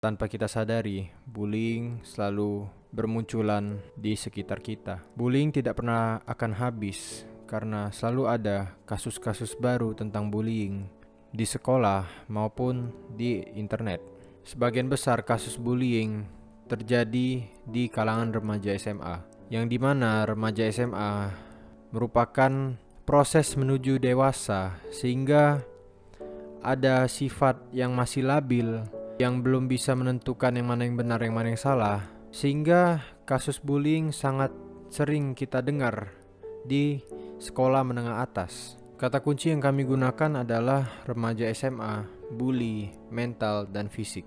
Tanpa kita sadari, bullying selalu bermunculan di sekitar kita. Bullying tidak pernah akan habis karena selalu ada kasus-kasus baru tentang bullying di sekolah maupun di internet. Sebagian besar kasus bullying terjadi di kalangan remaja SMA, yang dimana remaja SMA merupakan proses menuju dewasa, sehingga ada sifat yang masih labil, yang belum bisa menentukan yang mana yang benar, yang mana yang salah, sehingga kasus bullying sangat sering kita dengar di sekolah menengah atas. Kata kunci yang kami gunakan adalah remaja SMA, bully, mental, dan fisik.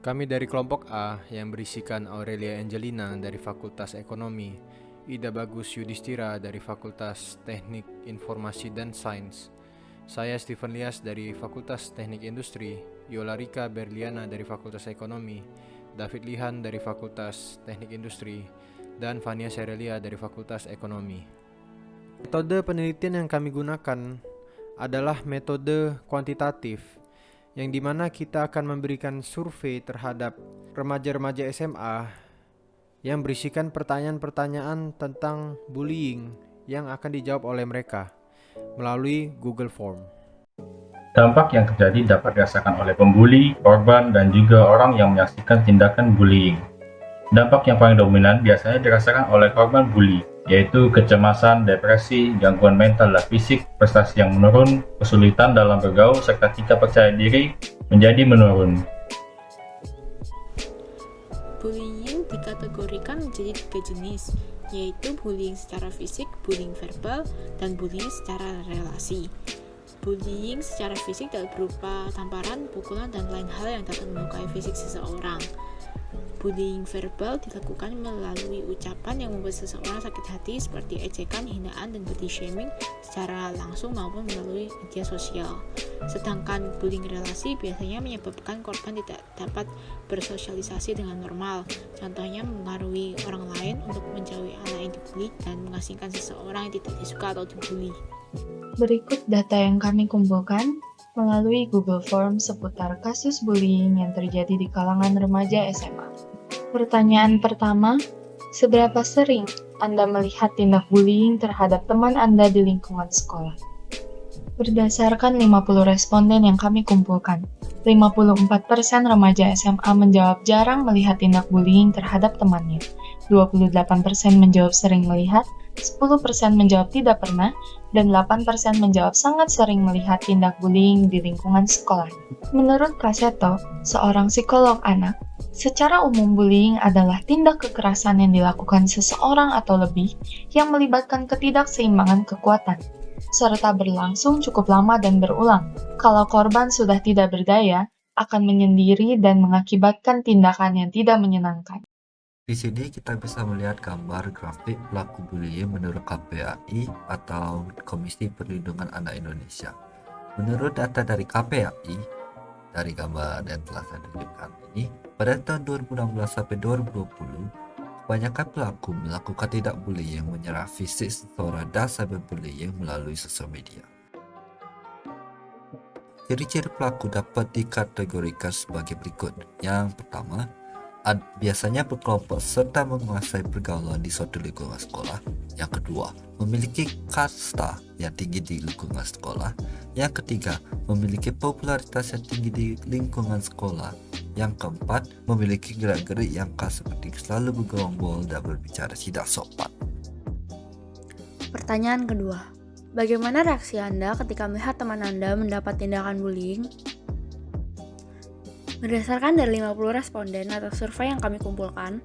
Kami dari kelompok A yang berisikan Aurelia Angelina dari Fakultas Ekonomi, Ida Bagus Yudhistira dari Fakultas Teknik Informasi dan Sains, saya Stephen Lias dari Fakultas Teknik Industri, Yola Rika Berliana dari Fakultas Ekonomi, David Lihan dari Fakultas Teknik Industri, dan Fania Serelia dari Fakultas Ekonomi. Metode penelitian yang kami gunakan adalah metode kuantitatif, yang dimana kita akan memberikan survei terhadap remaja-remaja SMA yang berisikan pertanyaan-pertanyaan tentang bullying yang akan dijawab oleh mereka melalui Google Form. Dampak yang terjadi dapat dirasakan oleh pembuli, korban, dan juga orang yang menyaksikan tindakan bullying. Dampak yang paling dominan biasanya dirasakan oleh korban bully, yaitu kecemasan, depresi, gangguan mental dan fisik, prestasi yang menurun, kesulitan dalam bergaul, serta tingkat percaya diri menjadi menurun. Bullying dikategorikan menjadi 3 jenis, yaitu bullying secara fisik, bullying verbal, dan bullying secara relasi. Bullying secara fisik dapat berupa tamparan, pukulan, dan lain hal yang dapat melukai fisik seseorang. Bullying verbal dilakukan melalui ucapan yang membuat seseorang sakit hati seperti ejekan, hinaan, dan body shaming secara langsung maupun melalui media sosial. Sedangkan bullying relasi biasanya menyebabkan korban tidak dapat bersosialisasi dengan normal. Contohnya mempengaruhi orang lain untuk menjauhi anak yang dibully dan mengasingkan seseorang yang tidak disuka atau dibully. Berikut data yang kami kumpulkan melalui Google Form seputar kasus bullying yang terjadi di kalangan remaja SMA. Pertanyaan pertama, seberapa sering Anda melihat tindak bullying terhadap teman Anda di lingkungan sekolah? Berdasarkan 50 responden yang kami kumpulkan, 54% remaja SMA menjawab jarang melihat tindak bullying terhadap temannya, 28% menjawab sering melihat, 10% menjawab tidak pernah, dan 8% menjawab sangat sering melihat tindak bullying di lingkungan sekolah. Menurut Prasetto, seorang psikolog anak, secara umum bullying adalah tindak kekerasan yang dilakukan seseorang atau lebih yang melibatkan ketidakseimbangan kekuatan, serta berlangsung cukup lama dan berulang. Kalau korban sudah tidak berdaya, akan menyendiri dan mengakibatkan tindakan yang tidak menyenangkan. Di sini kita bisa melihat gambar grafik pelaku bullying menurut KPAI atau Komisi Perlindungan Anak Indonesia. Menurut data dari KPAI, dari gambar yang telah saya tunjukkan ini, pada tahun 2016 sampai 2020, kebanyakan pelaku melakukan tindak bullying yang menyerang fisik seseorang dan cyberbullying melalui sosial media. Ciri-ciri pelaku dapat dikategorikan sebagai berikut. Yang pertama, biasanya berkelompok serta menguasai pergaulan di suatu lingkungan sekolah. Yang kedua, memiliki kasta yang tinggi di lingkungan sekolah. Yang ketiga, memiliki popularitas yang tinggi di lingkungan sekolah. Yang keempat, memiliki gerak-gerik yang khas seperti selalu bergerombol dan berbicara tidak sopan. Pertanyaan kedua, bagaimana reaksi Anda ketika melihat teman Anda mendapat tindakan bullying? Berdasarkan dari 50 responden atau survei yang kami kumpulkan,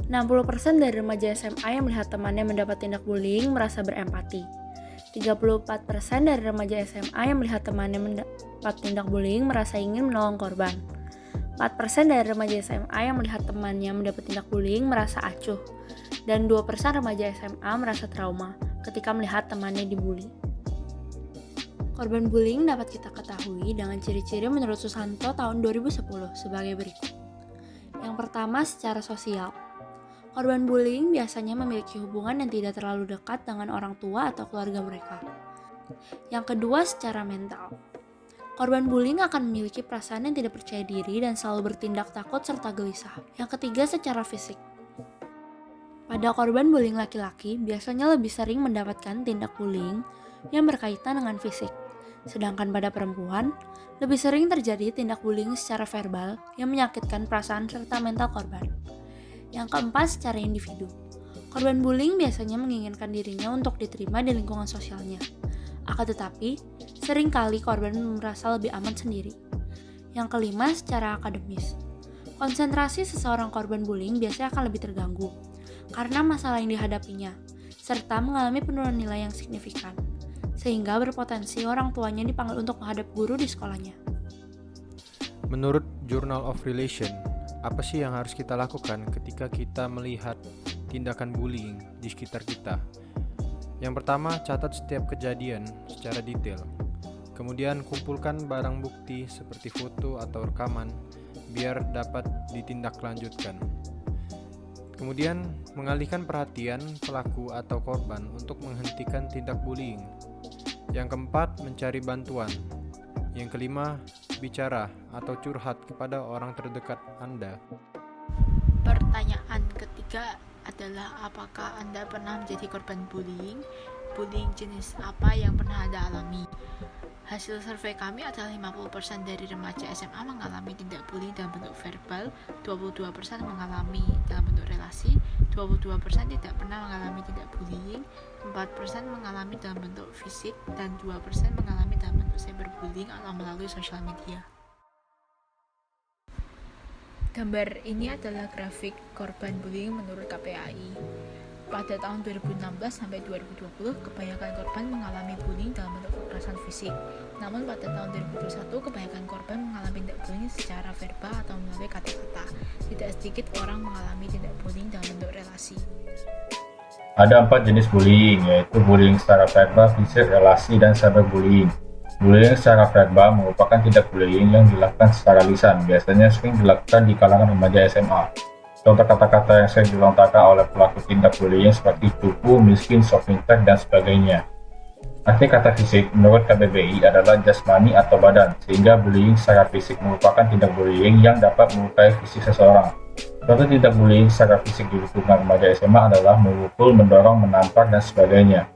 60% dari remaja SMA yang melihat temannya mendapat tindak bullying merasa berempati. 34% dari remaja SMA yang melihat temannya mendapat tindak bullying merasa ingin menolong korban. 4% dari remaja SMA yang melihat temannya mendapat tindak bullying merasa acuh. Dan 2% remaja SMA merasa trauma ketika melihat temannya dibully. Korban bullying dapat kita ketahui dengan ciri-ciri menurut Susanto tahun 2010 sebagai berikut. Yang pertama, secara sosial. Korban bullying biasanya memiliki hubungan yang tidak terlalu dekat dengan orang tua atau keluarga mereka. Yang kedua, secara mental. Korban bullying akan memiliki perasaan yang tidak percaya diri dan selalu bertindak takut serta gelisah. Yang ketiga, secara fisik. Pada korban bullying laki-laki, biasanya lebih sering mendapatkan tindak bullying yang berkaitan dengan fisik. Sedangkan pada perempuan, lebih sering terjadi tindak bullying secara verbal yang menyakitkan perasaan serta mental korban. Yang keempat, secara individu. Korban bullying biasanya menginginkan dirinya untuk diterima di lingkungan sosialnya. Akan tetapi, seringkali korban merasa lebih aman sendiri. Yang kelima, secara akademis. Konsentrasi seseorang korban bullying biasanya akan lebih terganggu karena masalah yang dihadapinya, serta mengalami penurunan nilai yang signifikan, sehingga berpotensi orang tuanya dipanggil untuk menghadap guru di sekolahnya. Menurut Journal of Relation, apa sih yang harus kita lakukan ketika kita melihat tindakan bullying di sekitar kita? Yang pertama, catat setiap kejadian secara detail. Kemudian kumpulkan barang bukti seperti foto atau rekaman biar dapat ditindaklanjutkan. Kemudian, mengalihkan perhatian pelaku atau korban untuk menghentikan tindak bullying. Yang keempat, mencari bantuan. Yang kelima, bicara atau curhat kepada orang terdekat Anda. Pertanyaan ketiga adalah apakah Anda pernah menjadi korban bullying? Bullying jenis apa yang pernah Anda alami? Hasil survei kami adalah 50% dari remaja SMA mengalami tindak bullying dalam bentuk verbal, 22% mengalami dalam bentuk relasi, 22% tidak pernah mengalami tindak bullying, 4% mengalami dalam bentuk fisik, dan 2% mengalami dalam bentuk cyberbullying atau melalui sosial media. Gambar ini adalah grafik korban bullying menurut KPAI. Pada tahun 2016 sampai 2020, kebanyakan korban mengalami bullying dalam bentuk kekerasan fisik. Namun pada tahun 2021, kebanyakan korban mengalami tindak bullying secara verbal atau melalui kata-kata. Tidak sedikit orang mengalami tindak bullying dalam bentuk relasi. Ada 4 jenis bullying, yaitu bullying secara verbal, fisik, relasi, dan cyberbullying. Bullying secara verbal merupakan tindak bullying yang dilakukan secara lisan, biasanya sering dilakukan di kalangan remaja SMA. Contoh kata-kata yang sering dilontarkan oleh pelaku tindak bullying seperti cupu, miskin, sok pintar, dan sebagainya. Arti kata fisik menurut KBBI adalah jasmani atau badan, sehingga bullying secara fisik merupakan tindak bullying yang dapat melukai fisik seseorang. Contoh tindak bullying secara fisik di lingkungan remaja SMA adalah memukul, mendorong, menampar, dan sebagainya.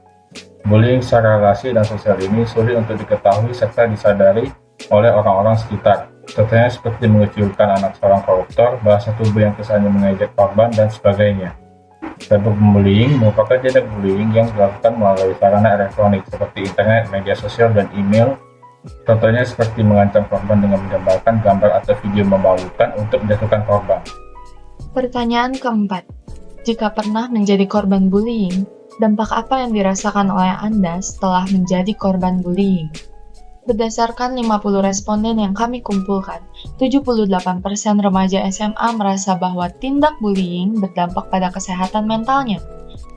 Bullying secara relasi dan sosial ini sulit untuk diketahui serta disadari oleh orang-orang sekitar. Contohnya seperti mengecilkan anak seorang koruptor, bahasa tubuh yang kesannya mengejek korban, dan sebagainya. Cyberbullying merupakan tindak bullying yang dilakukan melalui sarana elektronik seperti internet, media sosial, dan email. Contohnya seperti mengancam korban dengan menggambarkan gambar atau video memalukan untuk menjatuhkan korban. Pertanyaan keempat, jika pernah menjadi korban bullying, dampak apa yang dirasakan oleh Anda setelah menjadi korban bullying? Berdasarkan 50 responden yang kami kumpulkan, 78% remaja SMA merasa bahwa tindak bullying berdampak pada kesehatan mentalnya,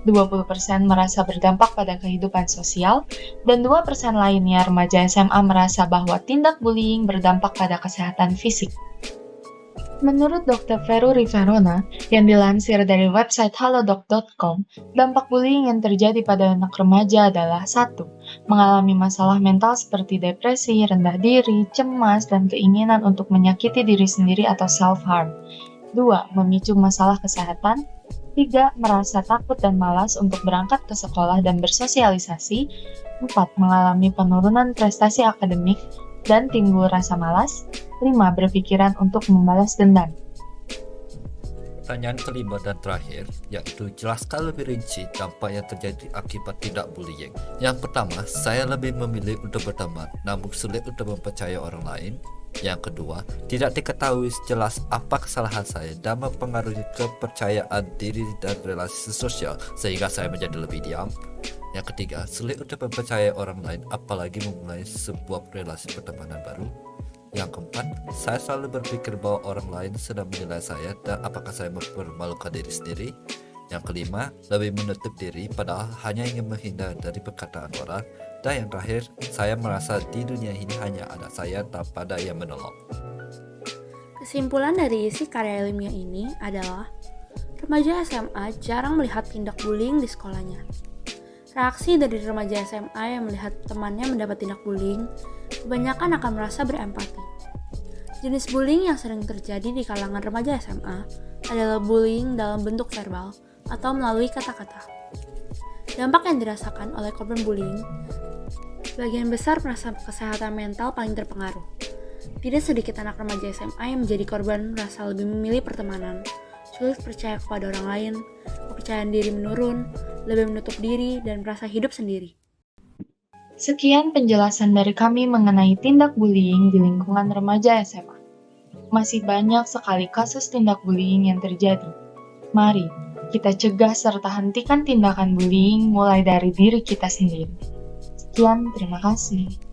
20% merasa berdampak pada kehidupan sosial, dan 2% lainnya remaja SMA merasa bahwa tindak bullying berdampak pada kesehatan fisik. Menurut Dr. Vero Riverona, yang dilansir dari website halodoc.com, dampak bullying yang terjadi pada anak remaja adalah 1. Mengalami masalah mental seperti depresi, rendah diri, cemas, dan keinginan untuk menyakiti diri sendiri atau self-harm. 2. Memicu masalah kesehatan. 3. Merasa takut dan malas untuk berangkat ke sekolah dan bersosialisasi. 4. Mengalami penurunan prestasi akademik dan timbul rasa malas. 5. Berpikiran untuk membalas dendam. Pertanyaan kelima dan terakhir, yaitu jelaskan lebih rinci dampak yang terjadi akibat tindak bullying. Yang pertama, saya lebih memilih untuk berteman, namun sulit untuk mempercayai orang lain. Yang kedua, tidak diketahui jelas apa kesalahan saya dan mempengaruhi kepercayaan diri dan relasi sosial, sehingga saya menjadi lebih diam. Yang ketiga, sulit untuk mempercayai orang lain, apalagi memulai sebuah relasi pertemanan baru. Yang keempat, saya selalu berpikir bahwa orang lain sedang menilai saya dan apakah saya mempermalukan diri sendiri. Yang kelima, lebih menutup diri padahal hanya ingin menghindar dari perkataan orang. Dan yang terakhir, saya merasa di dunia ini hanya ada saya tanpa ada yang menolong. Kesimpulan dari isi karya ilmiah ini adalah remaja SMA jarang melihat tindak bullying di sekolahnya. Reaksi dari remaja SMA yang melihat temannya mendapat tindak bullying kebanyakan akan merasa berempati. Jenis bullying yang sering terjadi di kalangan remaja SMA adalah bullying dalam bentuk verbal atau melalui kata-kata. Dampak yang dirasakan oleh korban bullying, sebagian besar merasa kesehatan mental paling terpengaruh. Tidak sedikit anak remaja SMA yang menjadi korban merasa lebih memilih pertemanan, sulit percaya kepada orang lain, kepercayaan diri menurun, lebih menutup diri, dan merasa hidup sendiri. Sekian penjelasan dari kami mengenai tindak bullying di lingkungan remaja SMA. Masih banyak sekali kasus tindak bullying yang terjadi. Mari kita cegah serta hentikan tindakan bullying mulai dari diri kita sendiri. Sekian, terima kasih.